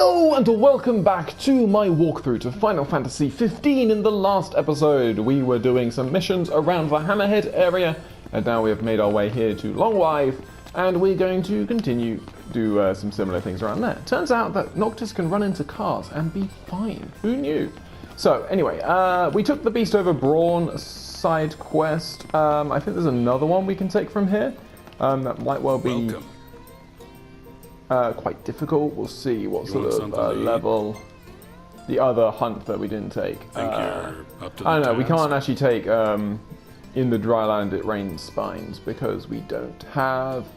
Hello and welcome back to my walkthrough to Final Fantasy 15. In the last episode we were doing some missions around the Hammerhead area, and now we have made our way here to Longwive, and we're going to continue do some similar things around there. Turns out that Noctis can run into cars and be fine. Who knew? So anyway, we took the Beast over Brawn side quest. I think there's another one we can take from here. That might well be quite difficult. We'll see what sort of level the other hunt that we didn't take. I don't know, we can't actually take in the dry land it rains spines because we don't have.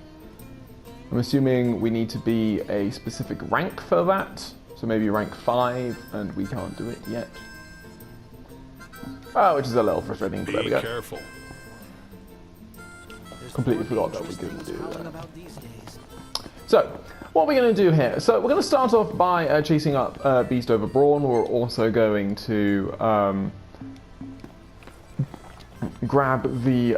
I'm assuming we need to be a specific rank for that, so maybe rank 5, and we can't do it yet. Which is a little frustrating, but there we go. Careful. Completely forgot that we couldn't do that. So, what are we going to do here? So, we're going to start off by chasing up Beast over Brawn. We're also going to grab the...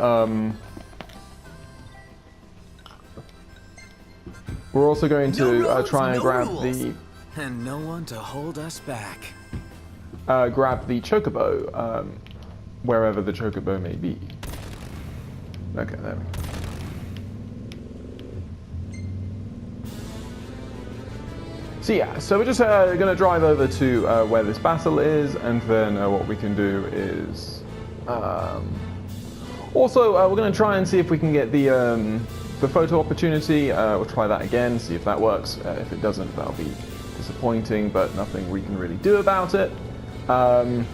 we're also going to try and grab the... And no one to hold us back. Grab the Chocobo, wherever the Chocobo may be. Okay, there we go. So yeah, so we're just going to drive over to where this battle is, and then what we can do is... also, we're going to try and see if we can get the photo opportunity. We'll try that again, see if that works. If it doesn't, that'll be disappointing, but nothing we can really do about it. And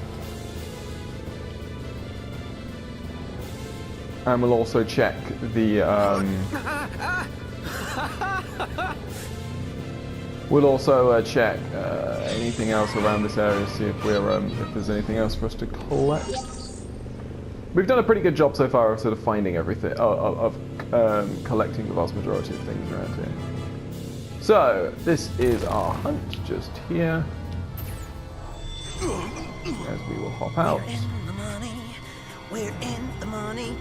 we'll also check the... we'll also check anything else around this area, see if we're if there's anything else for us to collect. We've done a pretty good job so far of sort of finding everything, of collecting the vast majority of things around here. So this is our hunt just here, as we will hop out. We're in the money. We're in the money.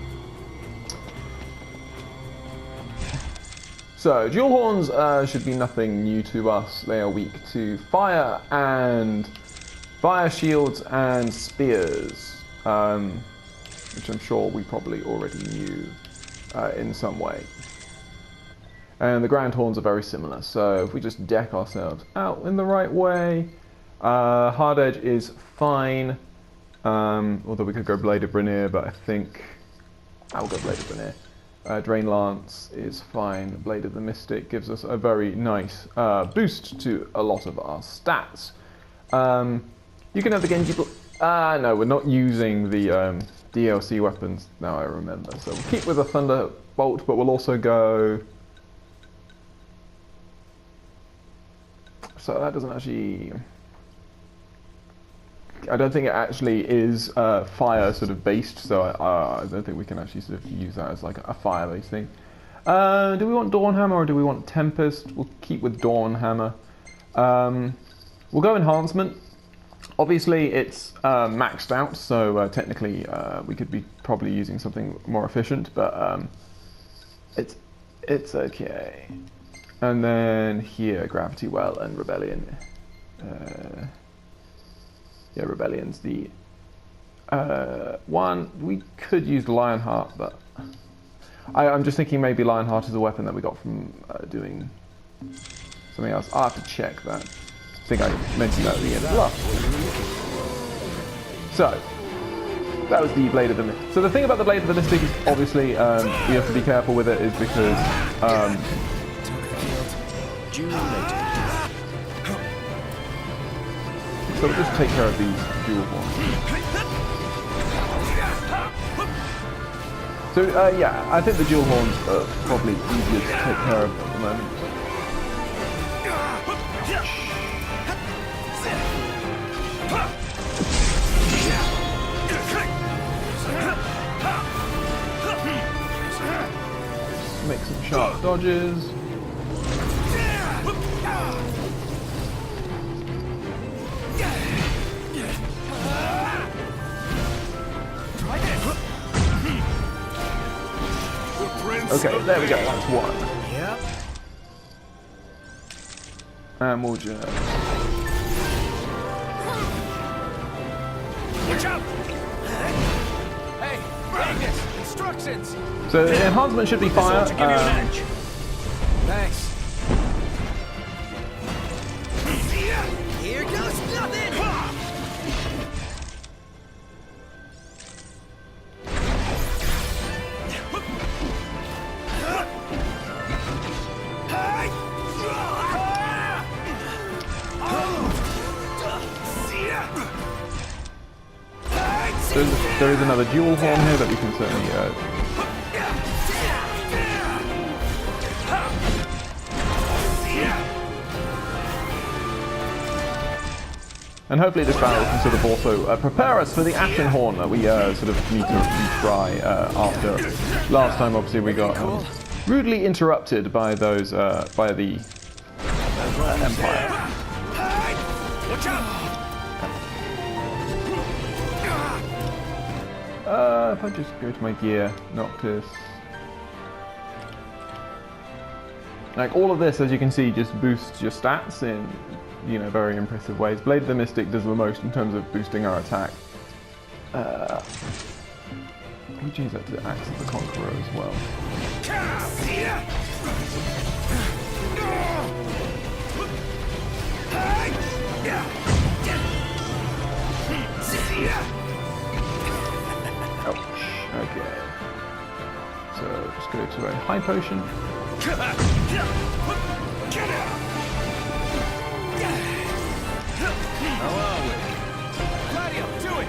So, dual horns should be nothing new to us. They are weak to fire and fire shields and spears, which I'm sure we probably already knew in some way. And the Grandhorns are very similar, so if we just deck ourselves out in the right way, Hard Edge is fine, although we could go Blade of Branir, but I think I'll go Blade of Branir. Drain Lance is fine. Blade of the Mystic gives us a very nice boost to a lot of our stats. You can have the Genji... no, we're not using the DLC weapons, now I remember. So we'll keep with the Thunderbolt, but we'll also go... So that doesn't actually... I don't think it actually is fire sort of based, so I don't think we can actually sort of use that as like a fire based thing. Do we want Dawn Hammer or do we want Tempest? We'll keep with Dawn Hammer. We'll go Enhancement. Obviously it's maxed out, so technically we could be probably using something more efficient, but it's okay. And then here, Gravity Well and Rebellion. Yeah, Rebellion's the one. We could use Lionheart, but I'm just thinking maybe Lionheart is a weapon that we got from doing something else. I'll have to check that. I think I mentioned that at the end of the last. So, that was the Blade of the Mystic. So the thing about the Blade of the Mystic is obviously we have to be careful with it is because... So we'll just take care of these dual ones. So yeah, I think the dual horns are probably easier to take care of at the moment. Make some sharp dodges. Okay, there we go, that's one. Yep. And we'll just... Watch out! Hey, Magnus, instructions! So the enhancement should be fire. To give you an edge. Thanks. Here goes nothing! There is another dual horn here that we can certainly and hopefully this battle can sort of also prepare us for the Ashen Horn that we sort of need to retry after last time. Obviously we got rudely interrupted by those by the Empire. Watch out! If I just go to my gear, Noctis. Like all of this, as you can see, just boosts your stats in, you know, very impressive ways. Blade of the Mystic does the most in terms of boosting our attack. We change that to Axe of the Conqueror as well. Ouch. Okay. So just go to a high potion. How are we? Gladio, do it!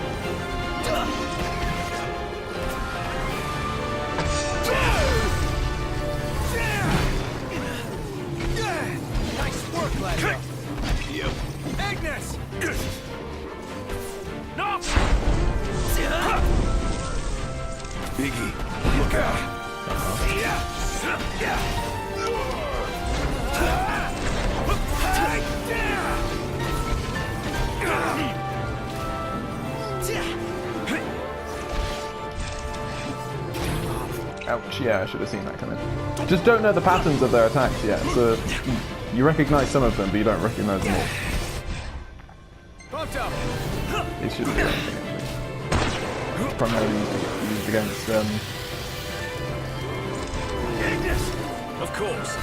Nice work, Gladio. You. Agnes! No! Biggie, look out. Ouch, yeah, I should have seen that coming. Just don't know the patterns of their attacks yet, so you recognize some of them, but you don't recognize them all. Bumped up. It shouldn't do anything, actually. It's primarily used against, Of course.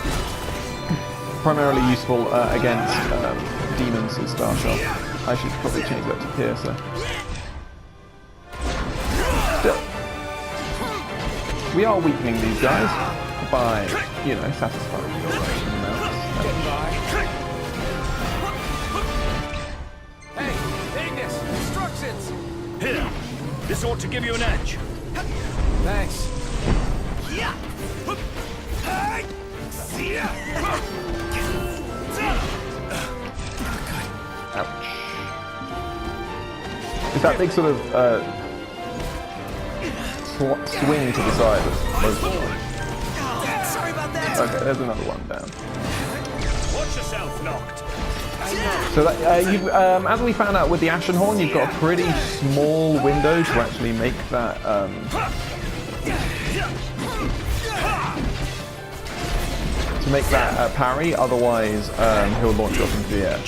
primarily useful against demons and Star Shot. I should probably change that to Piercer. Still, we are weakening these guys by, you know, satisfying the operation amounts. Hey, Ignis, instructions! Here, this ought to give you an edge. Thanks. Ouch. It's that big sort of swing to the side that's most annoying. Sorry about that! Okay, there's another one down. Watch yourself, Noct. So that, as we found out with the Ashen Horn, you've got a pretty small window to actually make that parry. Otherwise, he'll launch off into the air.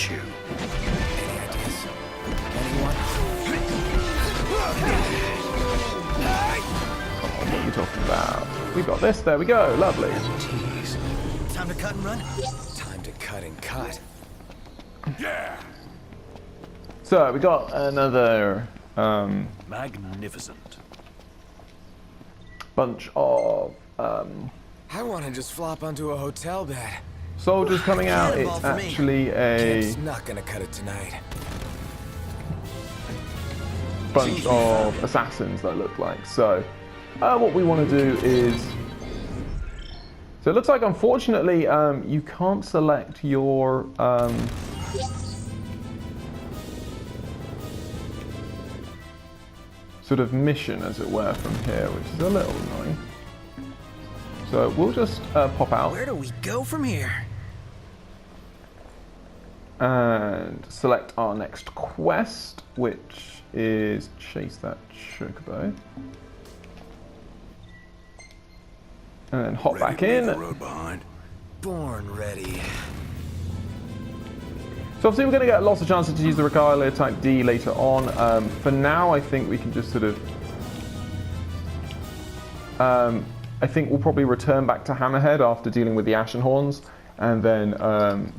What are you talking about? We've got this. There we go. Lovely. Jeez. Time to cut and run? Time to cut and cut. Yeah. So we got another Magnificent. bunch of I want to just flop onto a hotel bed. soldiers coming out. It's actually a Kent's not gonna cut it tonight. bunch of assassins that look like. So what we want to do is, so it looks like unfortunately you can't select your sort of mission, as it were, from here, which is a little annoying. So we'll just pop out Where do we go from here? and select our next quest, which is chase that Chocobo. And then hop back Ready to leave in. the road behind. Born ready. So obviously we're going to get lots of chances to use the Regalia type D later on. For now, I think we can just sort of... I think we'll probably return back to Hammerhead after dealing with the Ashen Horns, and then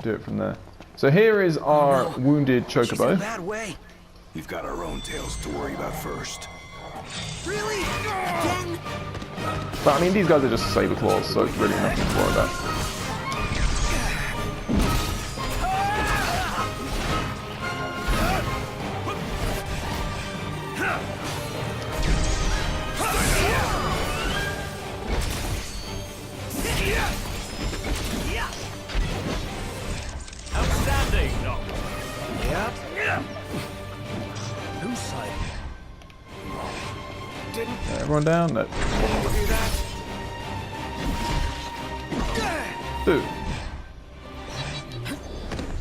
do it from there. So here is our wounded She's in a Chocobo. bad way. We've got our own tails to worry about first. Really? Again? But I mean, these guys are just saber claws, so it's really nothing to worry about. Outstanding, Noct. Yep. Whose side? Didn't Everyone down? No. do that. Ooh.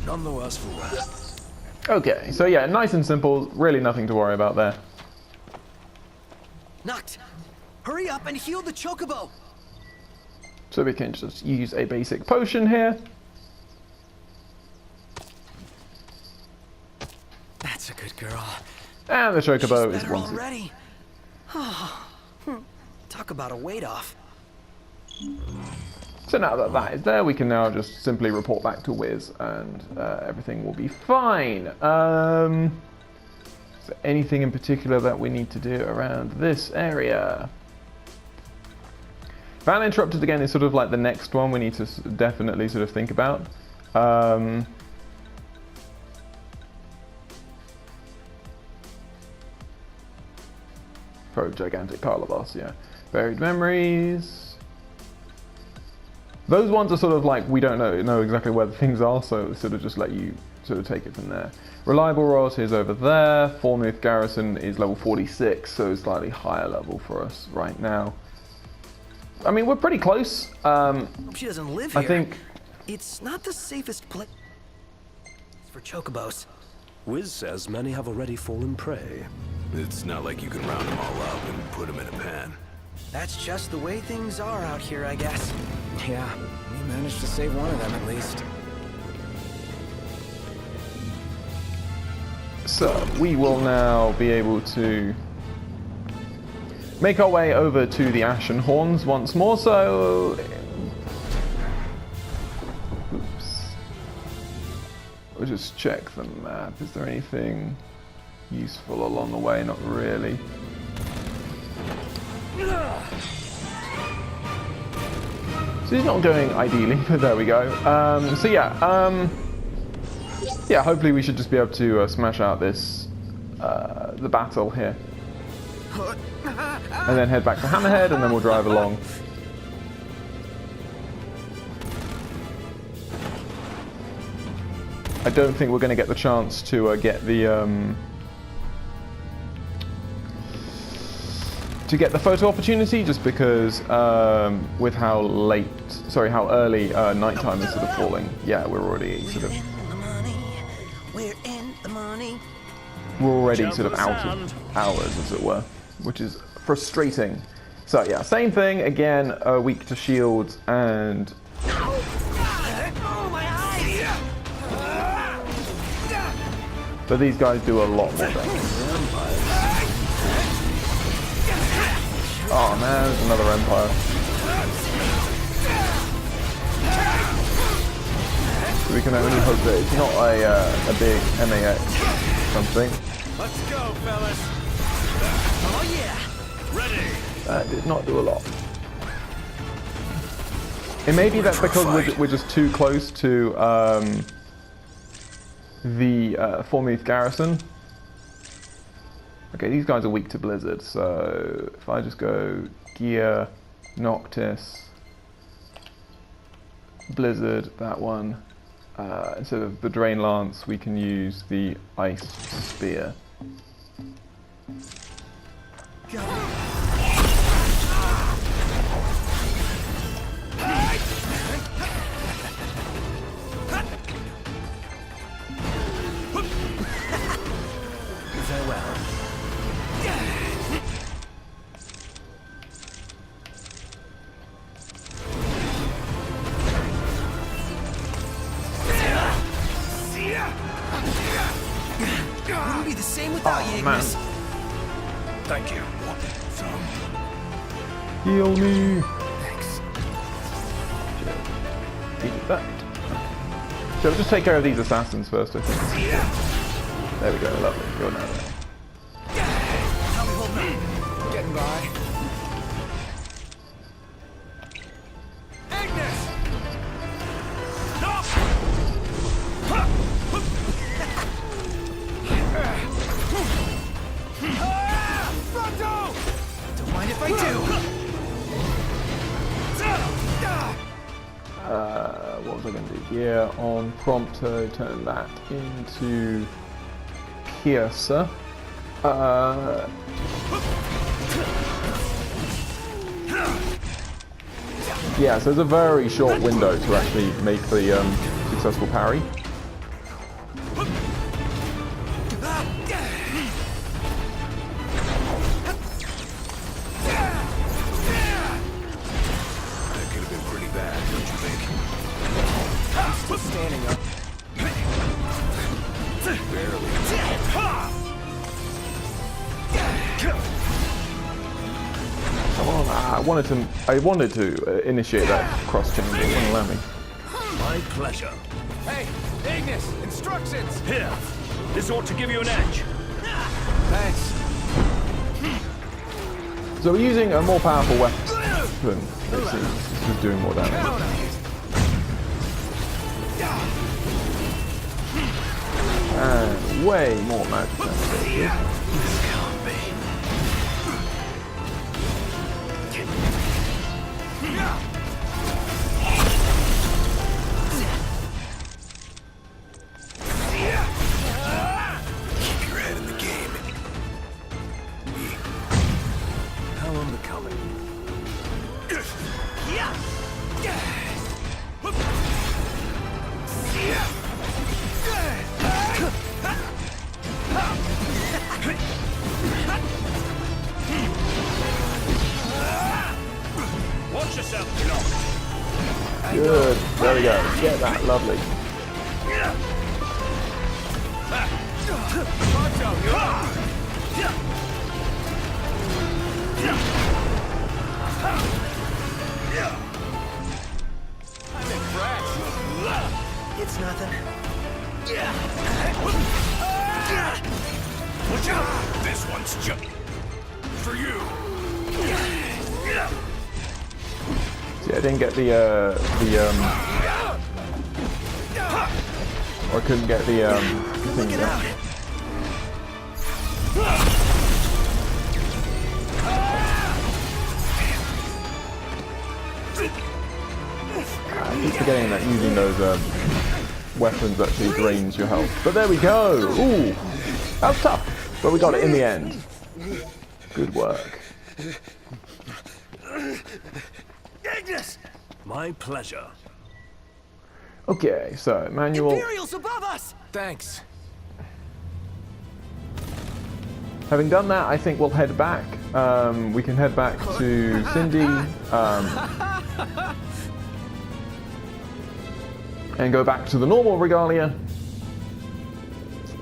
None the worse for wear. Okay, so yeah, nice and simple. Really nothing to worry about there. Noct, hurry up and heal the Chocobo. So we can just use a basic potion here. That's a good girl. And the Chocobo She's is better wanted. already. Talk about a weight off. So now that that is there, we can now just simply report back to Wiz, and everything will be fine. Is there anything in particular that we need to do around this area? Van Interrupted again is sort of like the next one we need to definitely sort of think about. Pro Gigantic Carlabos, yeah. Buried Memories. Those ones are sort of like, we don't know exactly where the things are, so sort of just let you sort of take it from there. Reliable Royalty is over there. Formouth Garrison is level 46, so slightly higher level for us right now. I mean, we're pretty close. Hope she doesn't live here. I think... It's not the safest place for Chocobos. Wiz says many have already fallen prey. It's not like you can round them all up and put them in a pan. That's just the way things are out here, I guess. Yeah, we managed to save one of them at least. So, we will now be able to make our way over to the Ashen Horns once more, so... Oops. We'll just check the map. Is there anything useful along the way? Not really. So he's not going ideally, but there we go. So yeah, yeah, hopefully we should just be able to smash out this, the battle here. And then head back to Hammerhead, and then we'll drive along. I don't think we're going to get the chance to get the photo opportunity, just because with how early nighttime is sort of falling. Yeah, we're already sort of. We're in the money. We're already sort of out of hours, as it were, which is frustrating. So yeah, same thing again. Weak to shields and. Oh, my eyes! But these guys do a lot more damage. Oh man, there's another Empire. We can only hope that it's not a big MAX something. Let's go, fellas. Oh, yeah! Ready. That did not do a lot. It may be that because we're just too close to the Formouth Garrison. Okay, these guys are weak to Blizzard, so if I just go Gear, Noctis, Blizzard, that one, instead of the Drain Lance, we can use the Ice Spear. Farewell. be the same without you, man. Ignis. Thank you. Want some? Heal me. Thanks. Eat that. So we'll just take care of these assassins first, I think. There we go, lovely. You're now there. How we holding up? Getting by. Ignis! Don't mind if I do. What was I going to do here? On Prompto, turn that into Piercer. Yeah, so there's a very short window to actually make the successful parry. That could have been pretty bad, don't you think? I'm still standing up. Barely. Come on, I wanted to initiate that cross chain, but it wouldn't allow me. My pleasure. Hey, Ignis, instructions! Here, this ought to give you an edge. Thanks. So we're using a more powerful weapon, it seems. This is doing more damage. And way more magic damage. Keep your head in the game. How unbecoming. Watch yourself, Good. There we go. Get that. Lovely. I'm impressed. It's nothing. Watch out! This one's just for you. See, I didn't get or I couldn't get the thing there. I keep forgetting that using those weapons actually drains your health. But there we go! Ooh! That was tough! But we got it in the end. Good work. Ignis! My pleasure. Okay, so manual. Imperials above us! Thanks. Having done that, I think we'll head back. We can head back to Cindy and go back to the normal Regalia.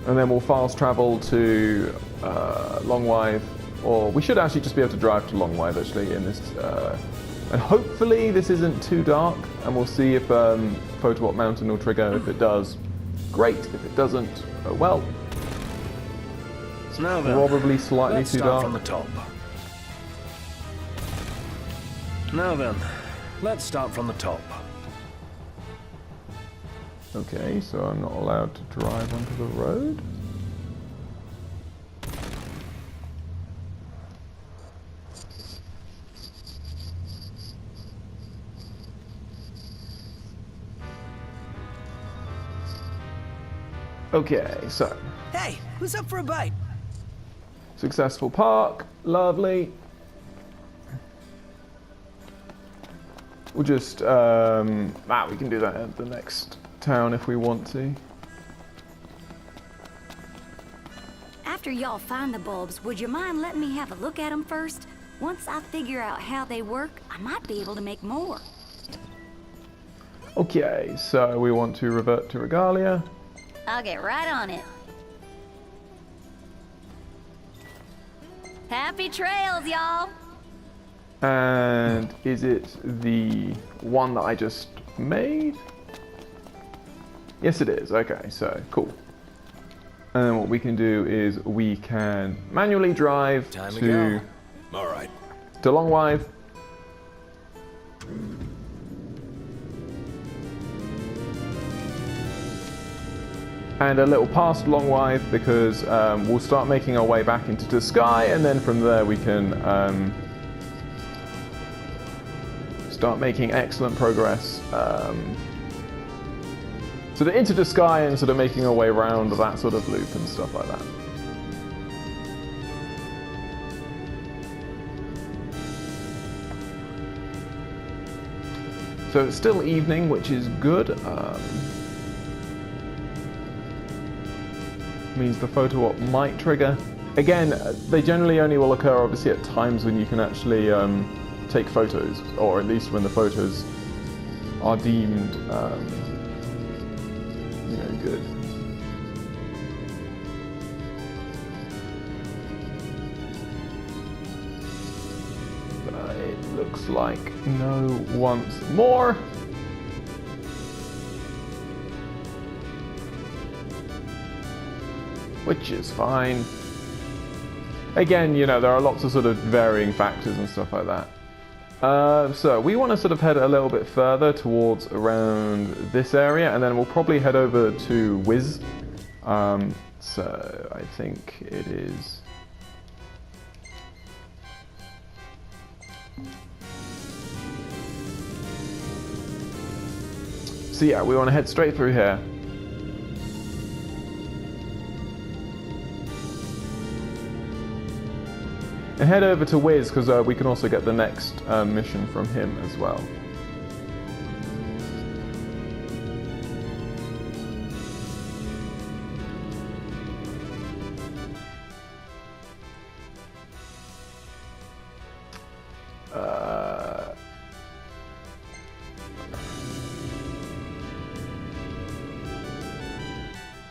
And then we'll fast travel to Longwive, or we should actually just be able to drive to Longwive actually in this. And hopefully this isn't too dark, and we'll see if Photowalk Mountain will trigger. If it does, great. If it doesn't, oh well. So now then, Probably slightly let's too start dark. from the top. Now then, let's start from the top. Okay, so I'm not allowed to drive onto the road. Okay, so Hey, who's up for a bite? successful park, lovely. We'll just we can do that at the next town if we want to. After y'all find the bulbs, would you mind letting me have a look at them first? Once I figure out how they work, I might be able to make more. Okay, so we want to revert to Regalia. I'll get right on it. Happy trails, y'all. And is it the one that I just made? Yes, it is. Okay, so cool. And then what we can do is we can manually drive Time to to All right. Longwive. And a little past Longwive because we'll start making our way back into the sky, and then from there we can start making excellent progress. Sort of into the sky and sort of making our way around that sort of loop and stuff like that. So it's still evening, which is good. Means the photo op might trigger. Again, they generally only will occur obviously at times when you can actually take photos, or at least when the photos are deemed you know, good. But it looks like no once more. Which is fine. Again, you know, there are lots of sort of varying factors and stuff like that. So we want to sort of head a little bit further towards around this area, and then we'll probably head over to Wiz. So I think it is... So yeah, we want to head straight through here. And head over to Wiz, because we can also get the next mission from him as well.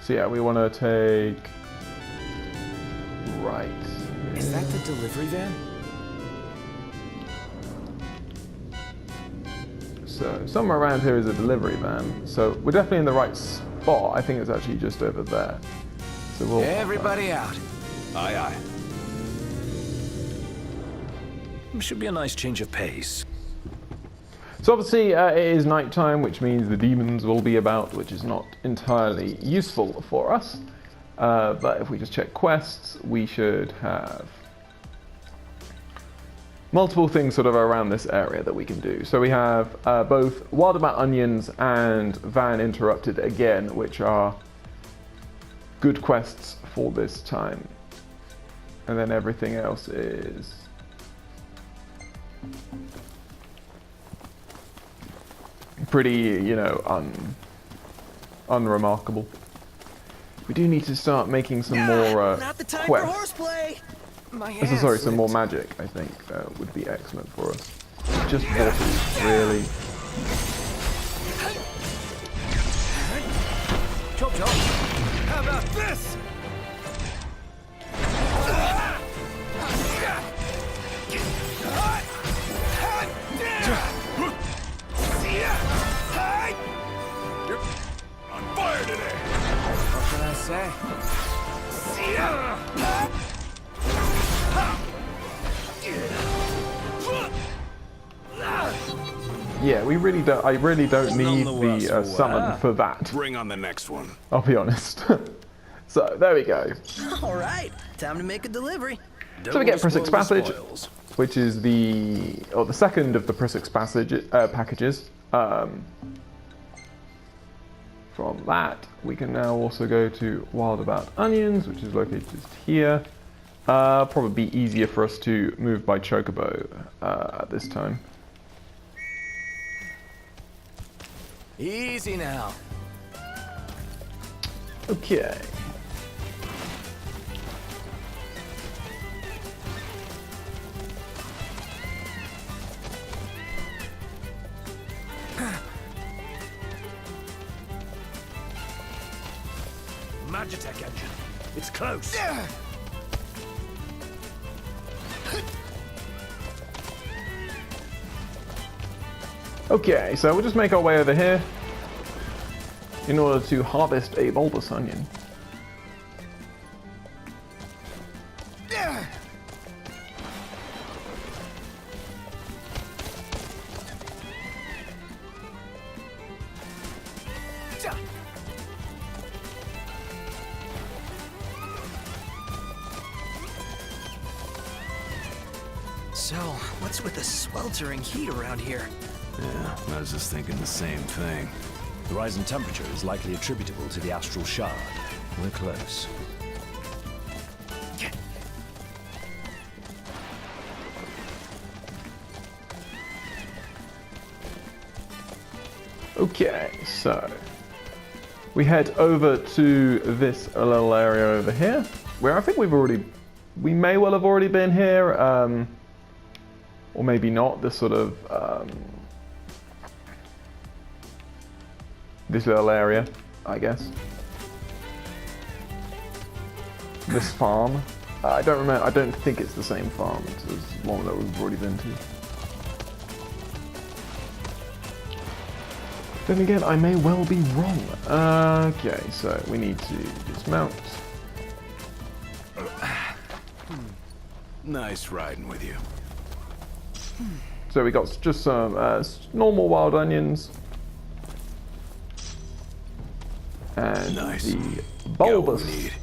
So yeah, we want to take right. Is that the delivery van? So somewhere around here is a delivery van. So we're definitely in the right spot. I think it's actually just over there. So we'll Everybody out. Aye, aye. Should be a nice change of pace. So obviously it is nighttime, which means the demons will be about, which is not entirely useful for us. But if we just check quests, we should have multiple things sort of around this area that we can do. So we have both Wild About Onions and Van Interrupted again, which are good quests for this time. And then everything else is pretty, you know, unremarkable. We do need to start making some more Not the time quests. for horseplay. My Oh, hands sorry, some more slipped. magic, I think, would be excellent for us. Just horses, really. Chop chop. How about this? You're on fire today. What can I say? Yeah, we really don't. I really don't need None the worse the for summon wear. for that. Bring on the next one. I'll be honest. So there we go. All right, time to make a delivery. So we get Don't Prissock's spoil the Passage, spoils. which is the second of the Prissock's Passage packages. From that, we can now also go to Wild About Onions, which is located just here. Probably be easier for us to move by Chocobo at this time. Easy now. Okay. Magitek engine. It's close. Okay, so we'll just make our way over here in order to harvest a bulbous onion. So, what's with the sweltering heat around here? Yeah, I was just thinking the same thing. The rise in temperature is likely attributable to the astral shard. We're close. Okay, so we head over to this little area over here, where I think we may well have already been here, or maybe not. This sort of this little area, I guess. This farm. I don't remember. I don't think it's the same farm as one that we've already been to. Then again, I may well be wrong. Okay, so we need to dismount. Nice riding with you. So we got just some normal wild onions. And Nice. the Got what bulbous we need.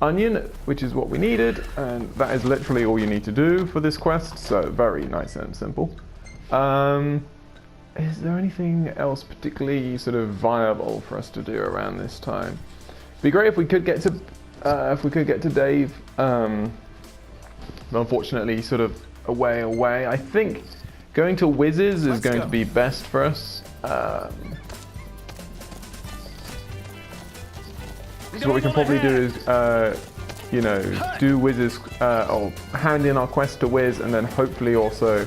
onion, which is what we needed. And that is literally all you need to do for this quest. So very nice and simple. Is there anything else particularly sort of viable for us to do around this time? It'd be great if we could get to Dave. But unfortunately, sort of away. I think going to Wiz's is going to be best for us. So what we can probably do is, you know, do Wiz's, or hand in our quest to Wiz, and then hopefully also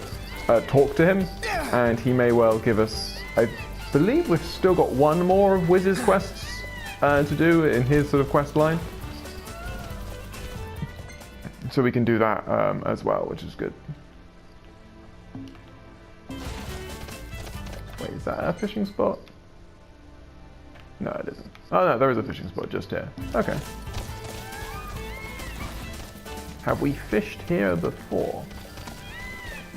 talk to him, and he may well give us. I believe we've still got one more of Wiz's quests to do in his sort of quest line, so we can do that as well, which is good. Wait, is that a fishing spot? No, it isn't. Oh no, there is a fishing spot just here. Okay. Have we fished here before?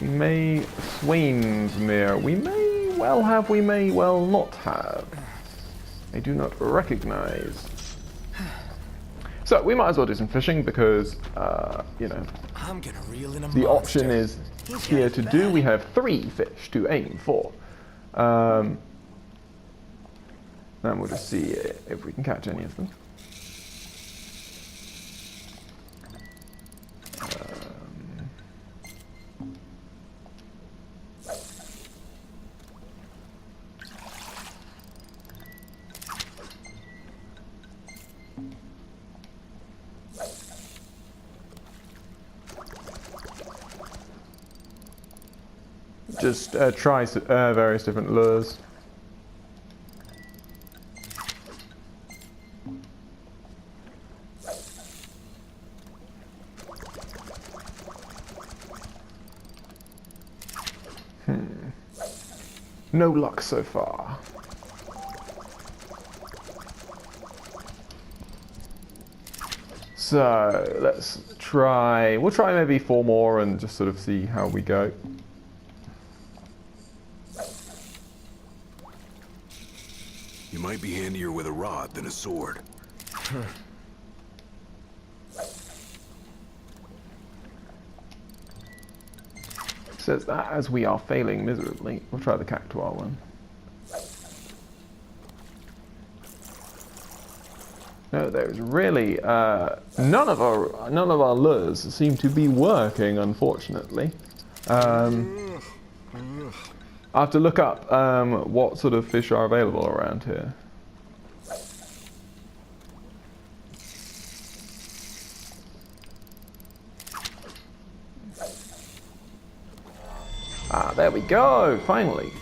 We may Swainsmere. We may well have, we may well not have. I do not recognize. So we might as well do some fishing because, you know, I'm gonna reel in a the option monster. is here to do. We have 3 fish to aim for. Then we'll just see if we can catch any of them. Just try various different lures. No luck so far. So let's try. We'll try maybe 4 more and just sort of see how we go. You might be handier with a rod than a sword. Says that as we are failing miserably. We'll try the cactuar one. No, there's really none of our lures seem to be working, unfortunately. I have to look up what sort of fish are available around here. Ah, there we go, finally.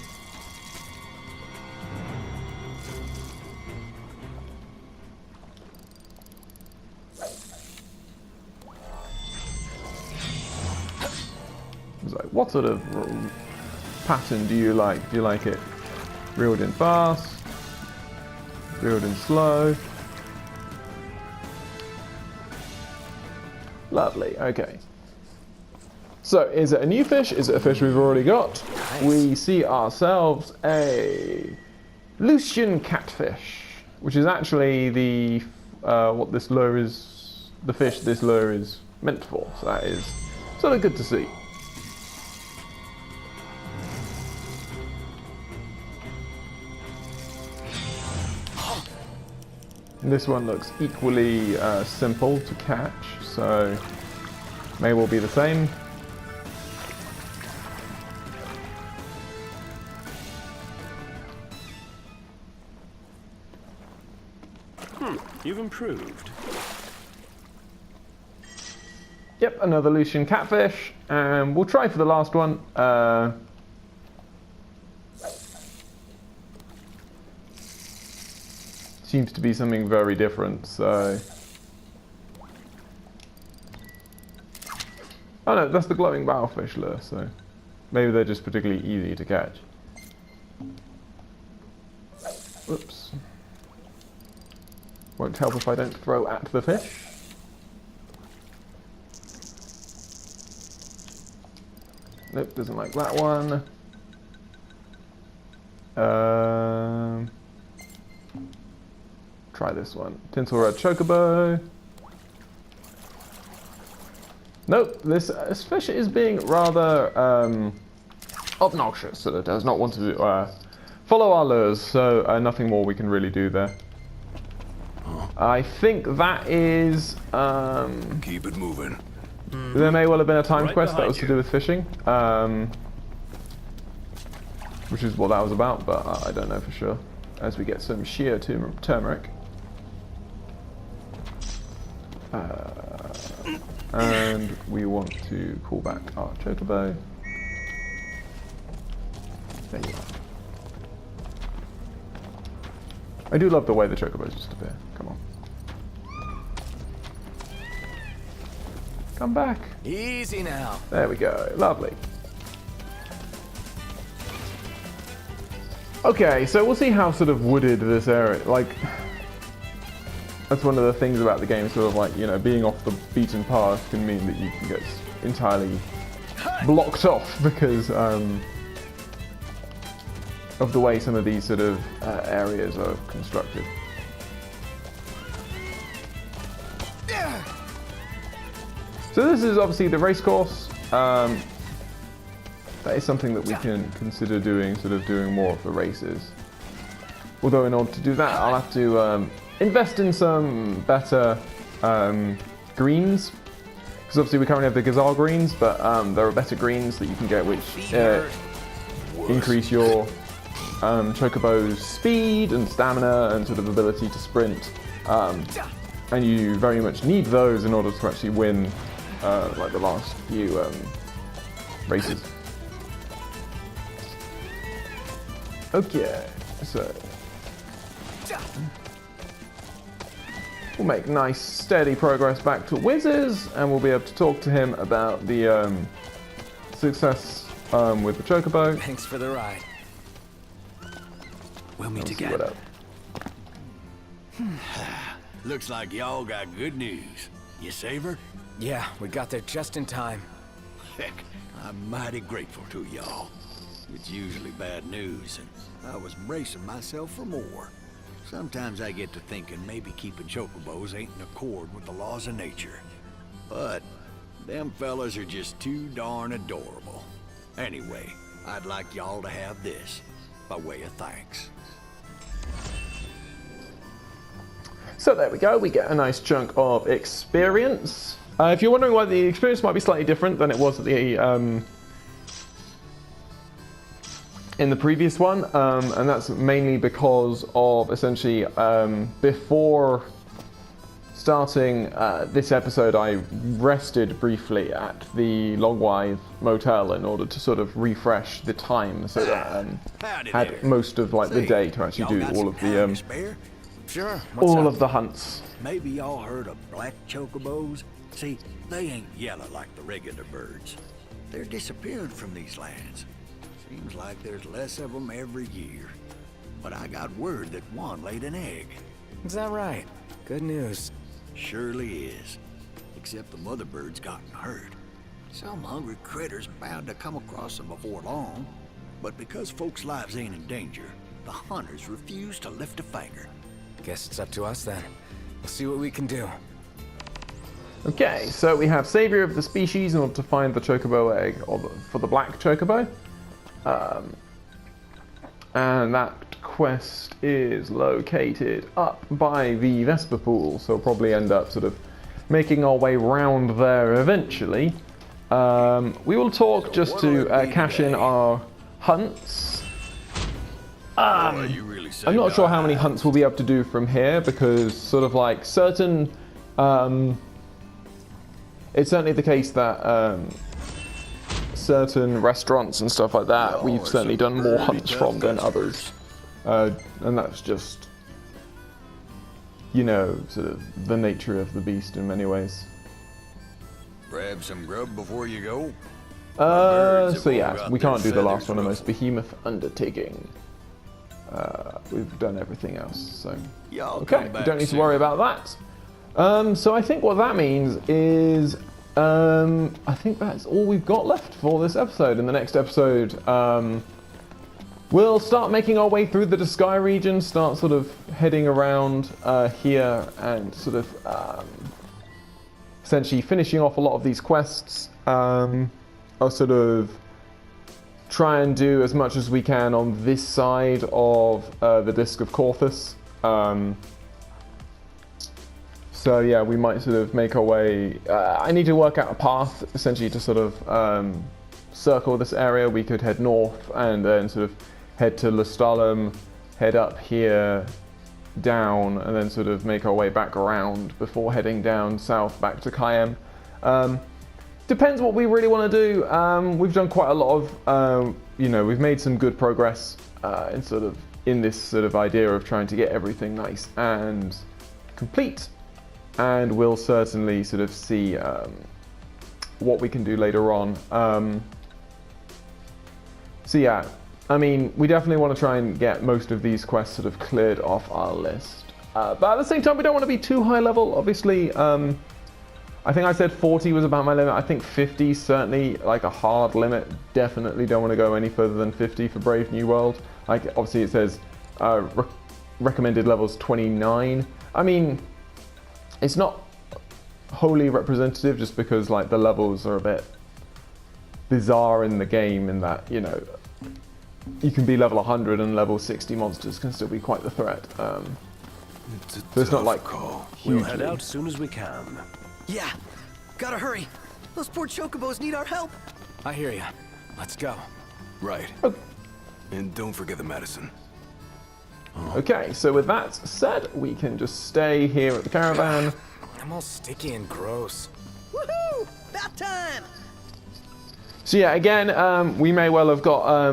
I was like, what sort of pattern do you like? Do you like it reeled in fast? Reeled in slow? Lovely, okay. So, is it a new fish? Is it a fish we've already got? Nice. We see ourselves a Lucian catfish, which is actually the what this lure is, the fish this lure is meant for. So that is sort of good to see. And this one looks equally simple to catch, so may well be the same. You've improved. Yep, another Lucian catfish, and we'll try for the last one. Seems to be something very different, so... Oh no, that's the glowing barrelfish lure, so maybe they're just particularly easy to catch. Whoops. Won't help if I don't throw at the fish. Nope, doesn't like that one. Try this one. Tinsel Red Chocobo. Nope, this fish is being rather obnoxious, so it does not want to follow our lures, so nothing more we can really do there. I think that is... Keep it moving. There may well have been a timed Right quest that behind was to you. do with fishing, which is what that was about, but I don't know for sure. As we get some sheer turmeric. And we want to call back our Chocobo. There you are. I do love the way the Chocobos just appear. Come on. Come back. Easy now. There we go. Lovely. Okay, so we'll see how sort of wooded this area, like, that's one of the things about the game, sort of like, you know, being off the beaten path can mean that you can get entirely blocked off because of the way some of these sort of areas are constructed. So this is obviously the race course. That is something that we can consider doing, sort of doing more of the races. Although in order to do that, I'll have to invest in some better greens. Because obviously we currently have the Gazelle greens, but there are better greens that you can get which increase your Chocobo's speed and stamina and sort of ability to sprint. And you very much need those in order to actually win like the last few races. Okay, so we'll make nice steady progress back to Wizz's, and we'll be able to talk to him about the success with the Chocobo. Thanks for the ride. We'll meet See again. what else. Looks like y'all got good news. You save her? Yeah, we got there just in time. Heck, I'm mighty grateful to y'all. It's usually bad news, and I was bracing myself for more. Sometimes I get to thinking maybe keeping chocobos ain't in accord with the laws of nature. But them fellas are just too darn adorable. Anyway, I'd like y'all to have this, by way of thanks. So there we go, we get a nice chunk of experience. If you're wondering why the experience might be slightly different than it was at the in the previous one, and that's mainly because of essentially before starting this episode, I rested briefly at the Longwithe Motel in order to sort of refresh the time, so that Howdy had there. most of like the Say, day to actually y'all do got all some of time the to spare? Sure. What's all up? of the hunts. Maybe y'all heard of black chocobos? See, they ain't yellow like the regular birds. They're disappearing from these lands. Seems like there's less of them every year. But I got word that one laid an egg. Is that right? Good news. Surely is. Except the mother bird's gotten hurt. Some hungry critter's bound to come across them before long. But because folks' lives ain't in danger, the hunters refuse to lift a finger. Guess it's up to us then. We'll see what we can do. Okay, so we have Savior of the Species in order to find the Chocobo egg, or for the black Chocobo. And that quest is located up by the Vesper Pool, so we'll probably end up sort of making our way round there eventually. We will talk just to cash in our hunts. I'm not sure how many hunts we'll be able to do from here, because sort of like certain... it's certainly the case that certain restaurants and stuff like that, we've certainly done more hunts from than others. And that's just, you know, sort of the nature of the beast in many ways. Grab some grub before you go. So yeah, we can't do the last one, the most behemoth undertaking. We've done everything else, so... Okay, we don't need to worry about that. So I think what that means is, I think that's all we've got left for this episode. In the next episode, we'll start making our way through the Sky region, start sort of heading around here and sort of essentially finishing off a lot of these quests. I'll sort of try and do as much as we can on this side of the Disc of Corthus. So yeah, we might sort of make our way... I need to work out a path, essentially, to sort of circle this area. We could head north and then sort of head to Lustalum, head up here, down, and then sort of make our way back around before heading down south back to Cayenne. Depends what we really want to do. We've done quite a lot of... you know, we've made some good progress in this sort of idea of trying to get everything nice and complete. And we'll certainly sort of see what we can do later on. So yeah, I mean, we definitely want to try and get most of these quests sort of cleared off our list. But at the same time, we don't want to be too high level. Obviously, I think I said 40 was about my limit. I think 50 is certainly like a hard limit. Definitely don't want to go any further than 50 for Brave New World. Like, obviously it says recommended levels 29. I mean, it's not wholly representative, just because like the levels are a bit bizarre in the game, in that, you know, you can be level 100 and level 60 monsters can still be quite the threat. So it's not like hugely. We'll head out as soon as we can. Yeah, gotta hurry. Those poor Chocobos need our help. I hear ya. Let's go. Right. And don't forget the medicine. Okay, so with that said, we can just stay here at the caravan. I'm all sticky and gross. Woohoo! About time! So yeah, again, we may well have got...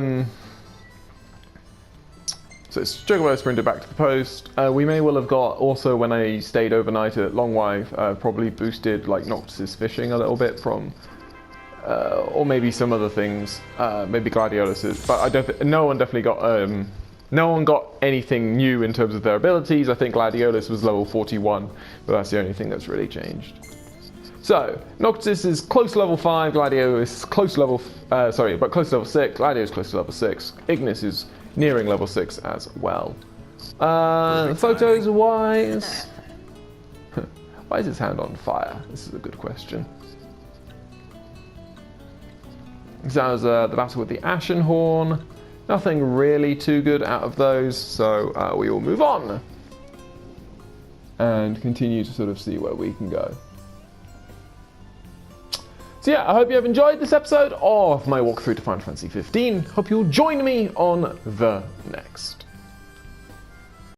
so it's Chocobo sprinted back to the post. We may well have got, also when I stayed overnight at Longwive, probably boosted like Noctis's fishing a little bit from... or maybe some other things, maybe Gladiolus', but I don't no one definitely got... no one got anything new in terms of their abilities. I think Gladiolus was level 41, but that's the only thing that's really changed. So, Noctis is close to level 5, Gladiolus is close to level... but close to level 6, Gladiolus is close to level 6, Ignis is nearing level 6 as well. Photos-wise... Why is his hand on fire? This is a good question. So that was the battle with the Ashenhorn. Nothing really too good out of those, so we will move on and continue to sort of see where we can go. So yeah, I hope you have enjoyed this episode of my walkthrough to Final Fantasy 15. Hope you'll join me on the next.